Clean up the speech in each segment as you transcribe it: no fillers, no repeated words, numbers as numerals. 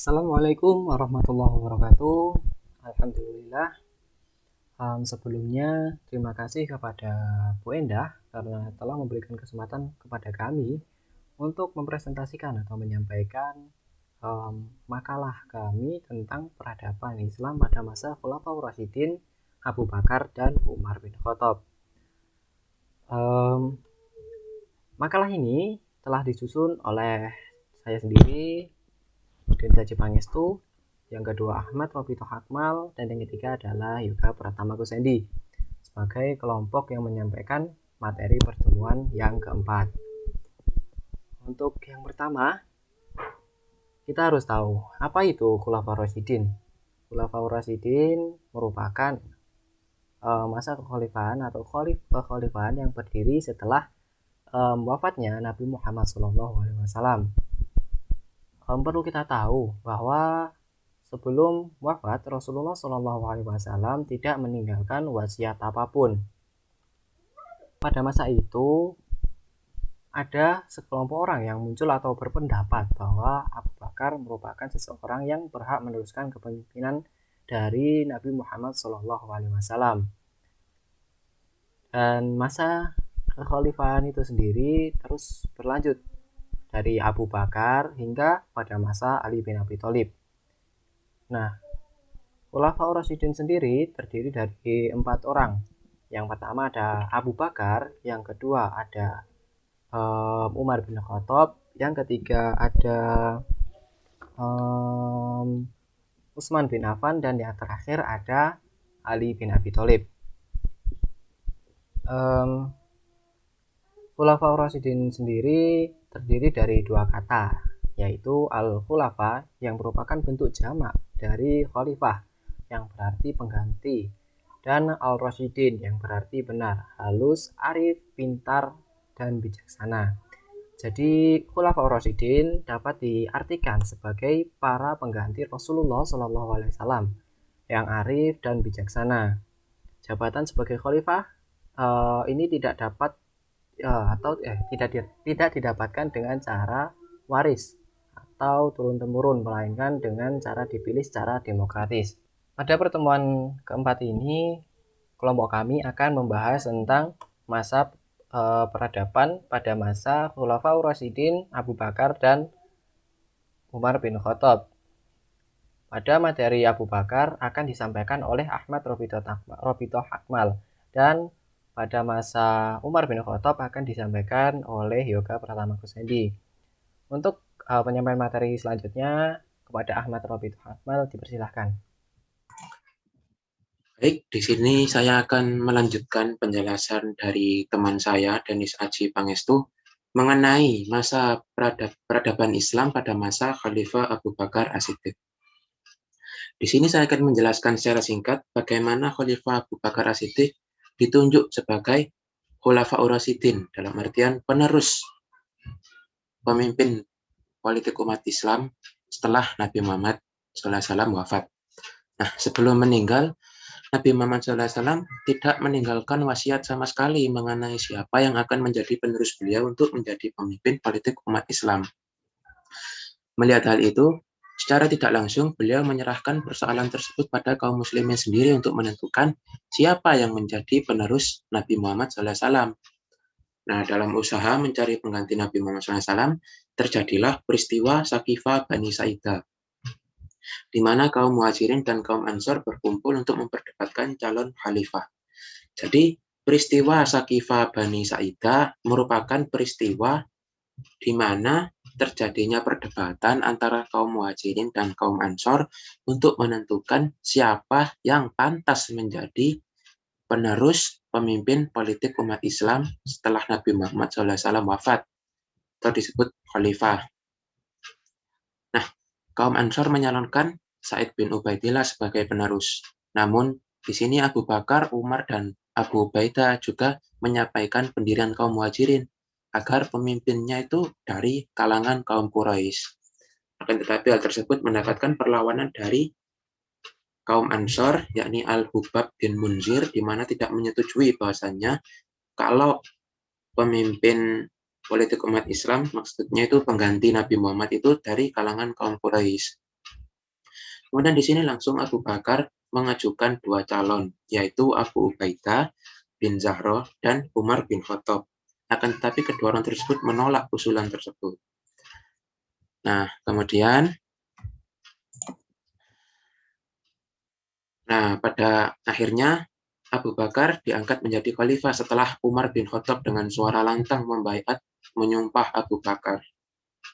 Assalamualaikum warahmatullahi wabarakatuh. Alhamdulillah. Sebelumnya terima kasih kepada Bu Endah karena telah memberikan kesempatan kepada kami untuk mempresentasikan atau menyampaikan makalah kami tentang peradaban Islam pada masa Khulafaur Rasyidin Abu Bakar dan Umar bin Khattab. Makalah ini telah disusun oleh saya sendiri, Denza Cipangestu, yang kedua Ahmad Robito Hakmal, dan yang ketiga adalah Yoga Pratama Kusendi sebagai kelompok yang menyampaikan materi pertemuan yang keempat. Untuk yang pertama, kita harus tahu apa itu Khulafaur Rasyidin. Khulafaur Rasyidin merupakan masa kekhalifahan atau kekhalifahan yang berdiri setelah wafatnya Nabi Muhammad SAW. Perlu kita tahu bahwa sebelum wafat Rasulullah SAW tidak meninggalkan wasiat apapun. Pada masa itu ada sekelompok orang yang muncul atau berpendapat bahwa Abu Bakar merupakan seseorang yang berhak meneruskan kepemimpinan dari Nabi Muhammad SAW. Dan masa kekhalifahan itu sendiri terus berlanjut dari Abu Bakar hingga pada masa Ali bin Abi Thalib. Nah, Khulafaur Rasyidin sendiri terdiri dari 4 orang. Yang pertama ada Abu Bakar, yang kedua ada Umar bin Khattab, yang ketiga ada Utsman bin Affan, dan yang terakhir ada Ali bin Abi Thalib. Khulafaur Rasyidin sendiri terdiri dari 2 kata, yaitu Al-Khulafa yang merupakan bentuk jamak dari Khalifah yang berarti pengganti, dan Al-Rasyidin yang berarti benar, halus, arif, pintar, dan bijaksana. Jadi Khulafaur Rasyidin dapat diartikan sebagai para pengganti Rasulullah SAW yang arif dan bijaksana. Jabatan sebagai khalifah ini tidak dapat tidak didapatkan dengan cara waris atau turun-temurun, melainkan dengan cara dipilih secara demokratis. Pada pertemuan keempat ini, kelompok kami akan membahas tentang masa peradaban pada masa Khulafaur Rasyidin Abu Bakar dan Umar bin Khattab. Pada materi Abu Bakar akan disampaikan oleh Ahmad Robito Hakmal, dan pada masa Umar bin Khattab akan disampaikan oleh Yoga Pratama Kusendi. Untuk penyampaian materi selanjutnya kepada Ahmad Robito Hakmal, dipersilahkan. Baik, di sini saya akan melanjutkan penjelasan dari teman saya, Denis Aji Pangestu, mengenai masa peradaban Islam pada masa Khalifah Abu Bakar As-Siddiq. Di sini saya akan menjelaskan secara singkat bagaimana Khalifah Abu Bakar As-Siddiq ditunjuk sebagai Khulafaur Rasyidin, dalam artian penerus pemimpin politik umat Islam setelah Nabi Muhammad SAW wafat. Nah, sebelum meninggal, Nabi Muhammad SAW tidak meninggalkan wasiat sama sekali mengenai siapa yang akan menjadi penerus beliau untuk menjadi pemimpin politik umat Islam. Melihat hal itu, secara tidak langsung beliau menyerahkan persoalan tersebut pada kaum muslimin sendiri untuk menentukan siapa yang menjadi penerus Nabi Muhammad SAW. Nah, dalam usaha mencari pengganti Nabi Muhammad SAW, terjadilah peristiwa Saqifah Bani Sa'idah, di mana kaum Muhajirin dan kaum Ansor berkumpul untuk memperdebatkan calon khalifah. Jadi, peristiwa Saqifah Bani Sa'idah merupakan peristiwa di mana terjadinya perdebatan antara kaum Muhajirin dan kaum Ansor untuk menentukan siapa yang pantas menjadi penerus pemimpin politik umat Islam setelah Nabi Muhammad SAW wafat, atau disebut khalifah. Nah, kaum Ansor menyalonkan Sa'id bin Ubaidillah sebagai penerus. Namun, di sini Abu Bakar, Umar, dan Abu Ubaidah juga menyampaikan pendirian kaum Muhajirin agar pemimpinnya itu dari kalangan kaum Quraisy. Akan tetapi hal tersebut mendapatkan perlawanan dari kaum Ansor, yakni Al-Hubab bin Munzir, di mana tidak menyetujui bahwasannya kalau pemimpin politik umat Islam, maksudnya itu pengganti Nabi Muhammad itu dari kalangan kaum Quraisy. Kemudian di sini langsung Abu Bakar mengajukan dua calon, yaitu Abu Ubaidah bin Zahro dan Umar bin Khattab. Akan tetapi kedua orang tersebut menolak usulan tersebut. Nah, kemudian pada akhirnya Abu Bakar diangkat menjadi khalifah setelah Umar bin Khattab dengan suara lantang membaiat menyumpah Abu Bakar.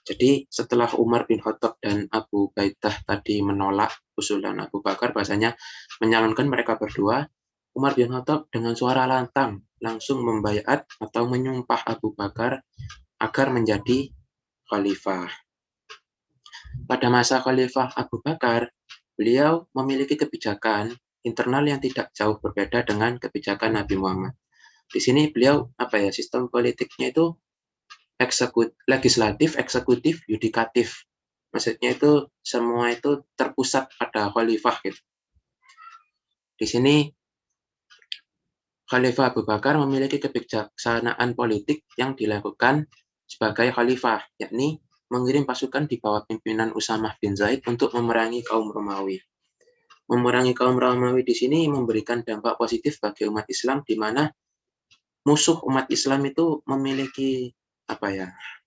Jadi setelah Umar bin Khattab dan Abu Ubaidah tadi menolak usulan Abu Bakar, bahasanya menyalonkan mereka berdua, Umar bin Khattab dengan suara lantang langsung membaiat atau menyumpah Abu Bakar agar menjadi khalifah. Pada masa Khalifah Abu Bakar, beliau memiliki kebijakan internal yang tidak jauh berbeda dengan kebijakan Nabi Muhammad. Di sini beliau sistem politiknya itu legislatif, eksekutif, yudikatif. Maksudnya itu semua itu terpusat pada khalifah gitu. Di sini Khalifah Abu Bakar memiliki kebijaksanaan politik yang dilakukan sebagai khalifah, yakni mengirim pasukan di bawah pimpinan Usamah bin Zaid untuk memerangi kaum Romawi. Memerangi kaum Romawi di sini memberikan dampak positif bagi umat Islam, di mana musuh umat Islam itu memiliki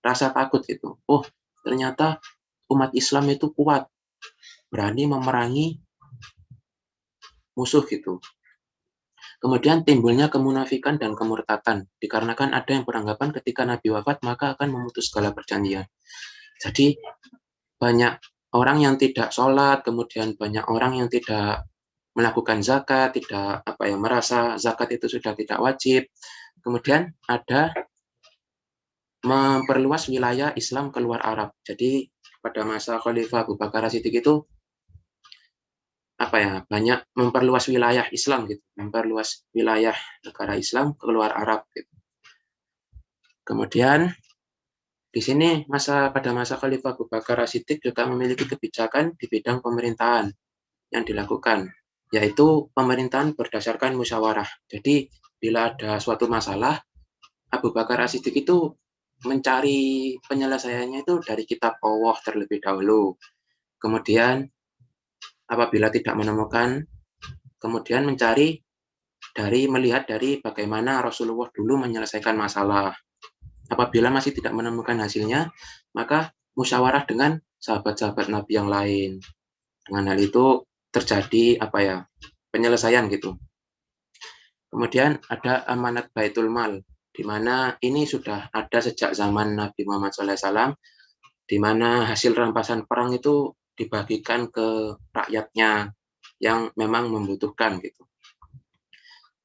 rasa takut itu. Oh, ternyata umat Islam itu kuat, berani memerangi musuh gitu. Kemudian timbulnya kemunafikan dan kemurtatan, dikarenakan ada yang beranggapan ketika Nabi wafat maka akan memutus segala perjanjian. Jadi banyak orang yang tidak sholat, kemudian banyak orang yang tidak melakukan zakat, tidak merasa zakat itu sudah tidak wajib. Kemudian ada memperluas wilayah Islam keluar Arab. Jadi pada masa Khalifah Abu Bakar As-Siddiq itu banyak memperluas wilayah Islam gitu, memperluas wilayah negara Islam keluar Arab gitu. Kemudian di sini pada masa Khalifah Abu Bakar As-Siddiq juga memiliki kebijakan di bidang pemerintahan yang dilakukan, yaitu pemerintahan berdasarkan musyawarah. Jadi bila ada suatu masalah, Abu Bakar As-Siddiq itu mencari penyelesaiannya itu dari kitab Allah terlebih dahulu. Kemudian apabila tidak menemukan, kemudian melihat dari bagaimana Rasulullah dulu menyelesaikan masalah. Apabila masih tidak menemukan hasilnya, maka musyawarah dengan sahabat-sahabat Nabi yang lain. Dengan hal itu terjadi penyelesaian gitu. Kemudian ada amanat Baitul Mal, di mana ini sudah ada sejak zaman Nabi Muhammad SAW, di mana hasil rampasan perang itu dibagikan ke rakyatnya yang memang membutuhkan gitu.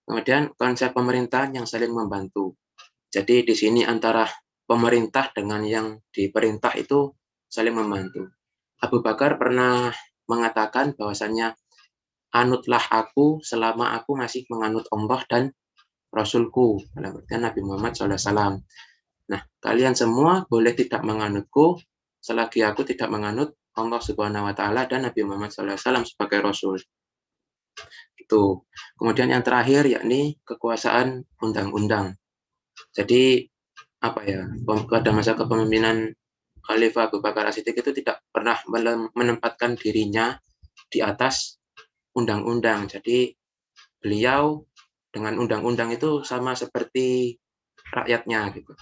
Kemudian konsep pemerintahan yang saling membantu. Jadi di sini antara pemerintah dengan yang diperintah itu saling membantu. Abu Bakar pernah mengatakan bahwasannya, anutlah aku selama aku masih menganut Allah dan Rasulku, dalam artian Nabi Muhammad SAW. Nah, kalian semua boleh tidak menganutku selagi aku tidak menganut Allah Subhanahu Wa Taala dan Nabi Muhammad SAW sebagai Rasul. Itu. Kemudian yang terakhir yakni kekuasaan undang-undang. Jadi pada masa kepemimpinan Khalifah Abu Bakar As-Siddiq itu tidak pernah menempatkan dirinya di atas undang-undang. Jadi beliau dengan undang-undang itu sama seperti rakyatnya gitu.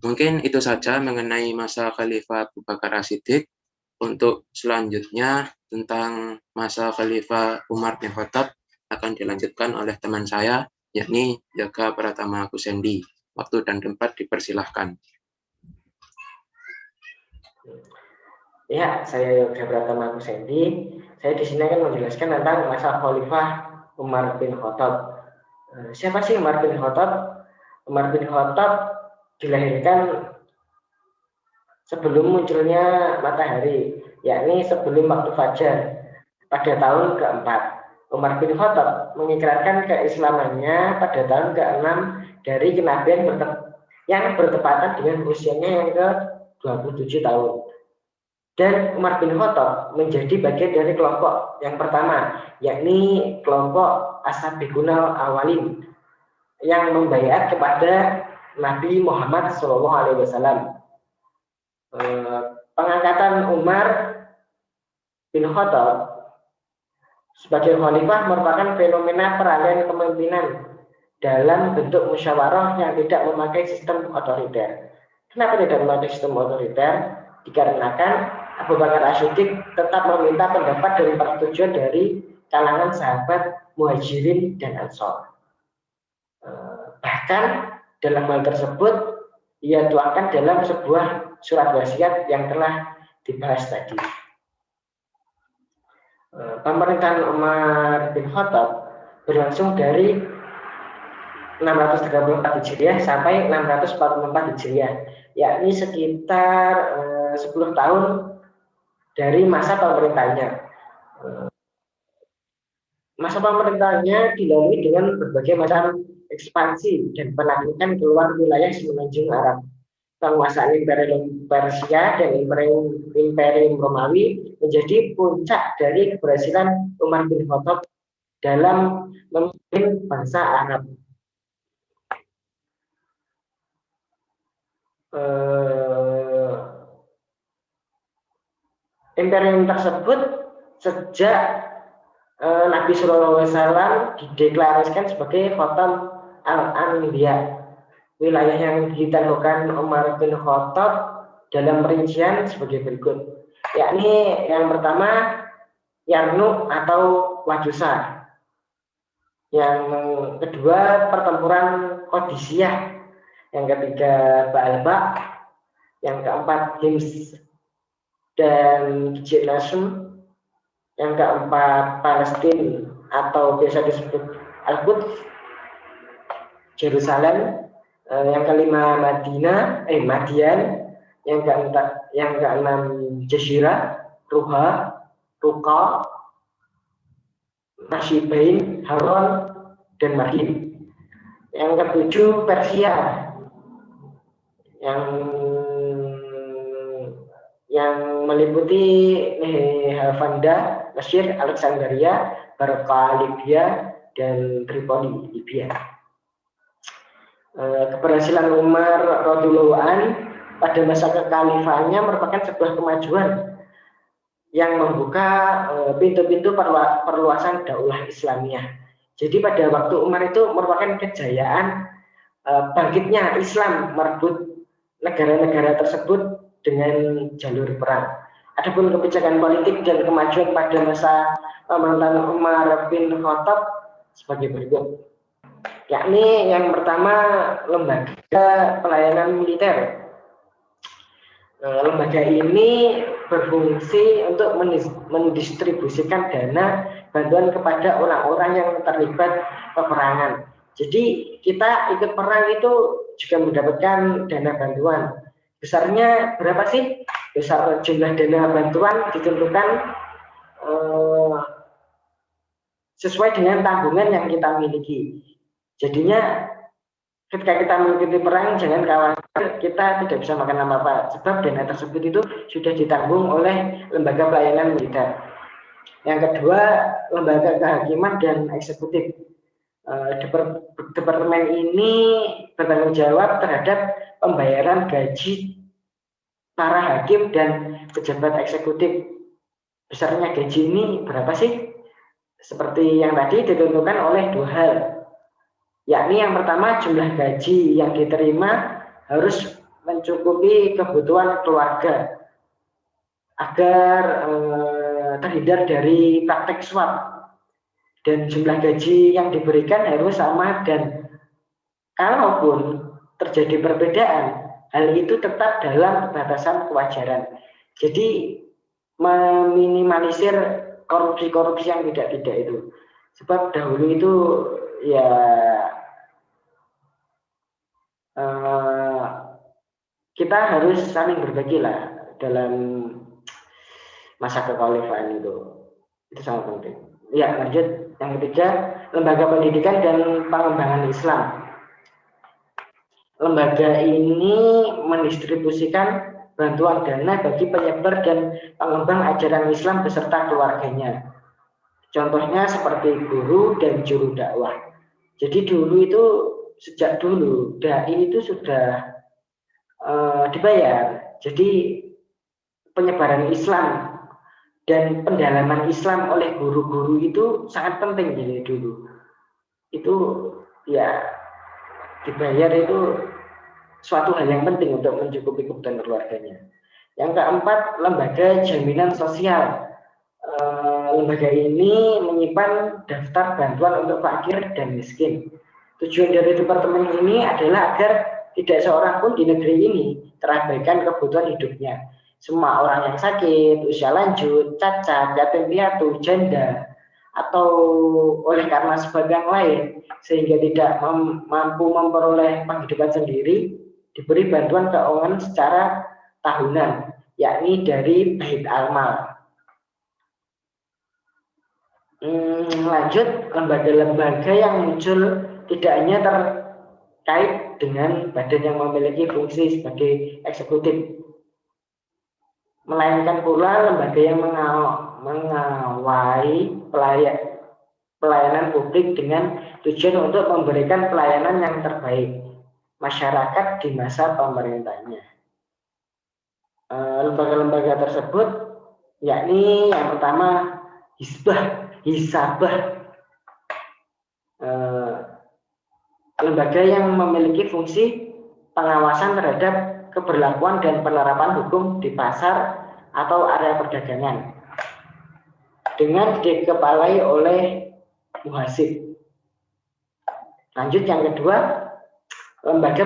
Mungkin itu saja mengenai masa Khalifah Abu Bakar As-Siddiq. Untuk selanjutnya tentang masa Khalifah Umar bin Khattab akan dilanjutkan oleh teman saya, yakni Yoga Pratama Kusendi. Waktu dan tempat dipersilahkan. Ya, saya Yoga Pratama Kusendi. Saya di sini akan menjelaskan tentang masa Khalifah Umar bin Khattab. Siapa sih Umar bin Khattab? Umar bin Khattab dilahirkan sebelum munculnya matahari, yakni sebelum waktu fajar pada tahun keempat. Umar bin Khattab mengikrarkan keislamannya pada tahun ke-6 dari kenabian yang bertepatan dengan usianya yang ke-27 tahun. Dan Umar bin Khattab menjadi bagian dari kelompok yang pertama, yakni kelompok As-Sabiqunal Awwalin yang membaiat kepada Nabi Muhammad SAW. Pengangkatan Umar bin Khattab sebagai khalifah merupakan fenomena peralihan kepemimpinan dalam bentuk musyawarah yang tidak memakai sistem otoriter. Kenapa tidak memakai sistem otoriter? Dikarenakan Abu Bakar As-Siddiq tetap meminta pendapat dan persetujuan dari kalangan sahabat Muhajirin dan Ansor. Bahkan dalam hal tersebut ia tuangkan dalam sebuah surat wasiat yang telah dibahas tadi. Pemerintahan Umar bin Khattab berlangsung dari 634 Hijriah sampai 644 Hijriah, yakni sekitar 10 tahun dari masa pemerintahnya. Masa pemerintahnya dilalui dengan berbagai macam ekspansi dan penaklukan keluar wilayah semenanjung Arab. Penguasaan Imperium Persia dan Imperium Romawi menjadi puncak dari keberhasilan Umar bin Khattab dalam memimpin bangsa Arab. Imperium tersebut sejak Nabi Sallallahu Alaihi Wasallam dideklarasikan sebagai Khatam al-Anbiya. Wilayah yang ditaklukkan Umar bin Khattab dalam rincian sebagai berikut, yakni yang pertama Yarmouk atau Wajusa, yang kedua pertempuran Qadisiyah, yang ketiga Ba'alba, yang keempat Hims dan Jillasum, yang keempat Palestina atau biasa disebut Al-Quds, Yerusalem, yang kelima Madian, yang keenam Jazirah, Ruha, Ruqa, Nashibain, Haron, dan Madin. Yang ketujuh Persia, yang meliputi Havanda, Mesir, Alexandria, Barqa, Libya, dan Tripoli, Libya. Keberhasilan Umar radhiyallahu an pada masa kekhalifahannya merupakan sebuah kemajuan yang membuka pintu-pintu perluasan daulah Islamiyah. Jadi pada waktu Umar itu merupakan kejayaan bangkitnya Islam merebut negara-negara tersebut dengan jalur perang. Adapun kebijakan politik dan kemajuan pada masa pemerintahan Umar bin Khattab sebagai berikut, yakni yang pertama lembaga pelayanan militer. Lembaga ini berfungsi untuk mendistribusikan dana bantuan kepada orang-orang yang terlibat peperangan. Jadi kita ikut perang itu juga mendapatkan dana bantuan. Besarnya berapa sih? Besar jumlah dana bantuan ditentukan sesuai dengan tabungan yang kita miliki. Jadinya ketika kita mengikuti perang, jangan khawatir kita tidak bisa makan apa-apa, sebab dana tersebut itu sudah ditanggung oleh lembaga pelayanan militer. Yang kedua, lembaga kehakiman dan eksekutif. Departemen ini bertanggung jawab terhadap pembayaran gaji para hakim dan pejabat eksekutif. Besarnya gaji ini berapa sih? Seperti yang tadi ditentukan oleh dua hal, yakni yang pertama jumlah gaji yang diterima harus mencukupi kebutuhan keluarga agar terhindar dari praktek suap, dan jumlah gaji yang diberikan harus sama, dan kalaupun terjadi perbedaan, hal itu tetap dalam batasan kewajaran. Jadi meminimalisir korupsi-korupsi yang tidak itu. Sebab dahulu itu ya kita harus saling berbagi lah dalam masa kekhalifahan itu sangat penting. Ya, lanjut. Yang ketiga, lembaga pendidikan dan pengembangan Islam. Lembaga ini mendistribusikan bantuan dana bagi penyebar dan pengembang ajaran Islam beserta keluarganya. Contohnya seperti guru dan juru dakwah. Jadi dulu itu, sejak dulu dai itu sudah dibayar. Jadi penyebaran Islam dan pendalaman Islam oleh guru-guru itu sangat penting dari dulu. Itu ya dibayar itu suatu hal yang penting untuk mencukupi kebutuhan keluarganya. Yang keempat, lembaga jaminan sosial. Lembaga ini menyimpan daftar bantuan untuk fakir dan miskin. Tujuan dari departemen ini adalah agar tidak seorang pun di negeri ini terabaikan kebutuhan hidupnya. Semua orang yang sakit, usia lanjut, cacat, yatim piatu, janda, atau oleh karena sebab yang lain sehingga tidak mampu memperoleh penghidupan sendiri, diberi bantuan keuangan secara tahunan, yakni dari Bait Al-Mal. Lanjut, lembaga-lembaga yang muncul tidak hanya terkait dengan badan yang memiliki fungsi sebagai eksekutif, melainkan pula lembaga yang mengawai pelayanan publik dengan tujuan untuk memberikan pelayanan yang terbaik masyarakat di masa pemerintahnya. Lembaga-lembaga tersebut yakni yang pertama Hisabah, lembaga yang memiliki fungsi pengawasan terhadap keberlakuan dan penerapan hukum di pasar atau area perdagangan dengan dikepalai oleh muhasib. Lanjut yang kedua, lembaga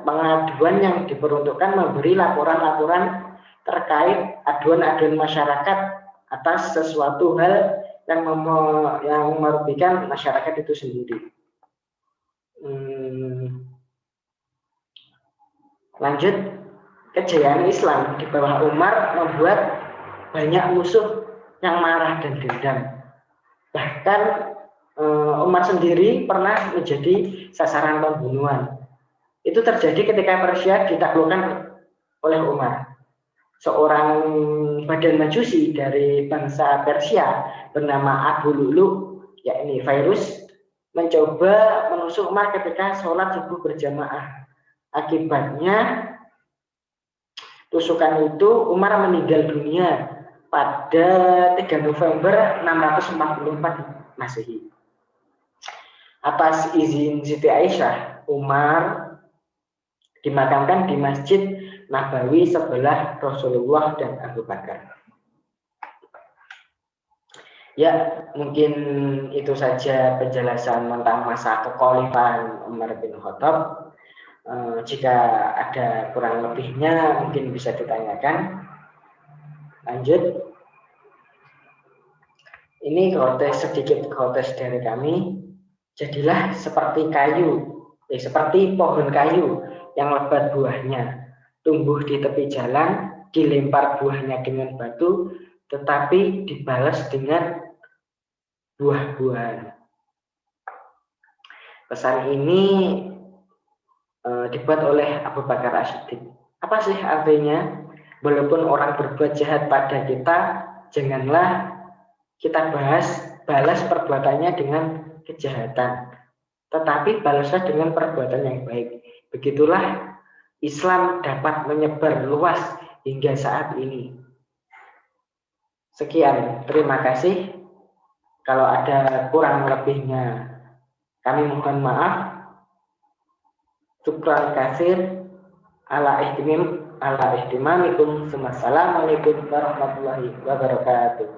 pengaduan yang diperuntukkan memberi laporan-laporan terkait aduan-aduan masyarakat atas sesuatu hal yang merugikan masyarakat itu sendiri. Lanjut, kejayaan Islam di bawah Umar membuat banyak musuh yang marah dan dendam. Bahkan Umar sendiri pernah menjadi sasaran pembunuhan. Itu terjadi ketika Persia ditaklukkan oleh Umar. Seorang badan majusi dari bangsa Persia bernama Abu Lu'lu, yakni Virus, mencoba menusuk Umar ketika sholat subuh berjamaah. Akibatnya tusukan itu Umar meninggal dunia pada 3 November 644 Masehi. Atas izin Siti Aisyah, Umar dimakamkan di Masjid Nabawi sebelah Rasulullah dan Abu Bakar. Ya, mungkin itu saja penjelasan tentang masa kekhalifahan Umar bin Khattab. Jika ada kurang lebihnya mungkin bisa ditanyakan. Lanjut. Ini sedikit khotes dari kami. Jadilah seperti seperti pohon kayu yang lebat buahnya, tumbuh di tepi jalan, dilempar buahnya dengan batu, tetapi dibalas dengan buah-buahan. Pesan ini dibuat oleh Abu Bakar As-Siddiq. Apa sih artinya? Walaupun orang berbuat jahat pada kita, janganlah kita balas perbuatannya dengan kejahatan, tetapi balaslah dengan perbuatan yang baik. Begitulah Islam dapat menyebar luas hingga saat ini. Sekian, terima kasih. Kalau ada kurang lebihnya, kami mohon maaf. Syukran kasir ala ihtimamikum. Wassalamualaikum warahmatullahi wabarakatuh.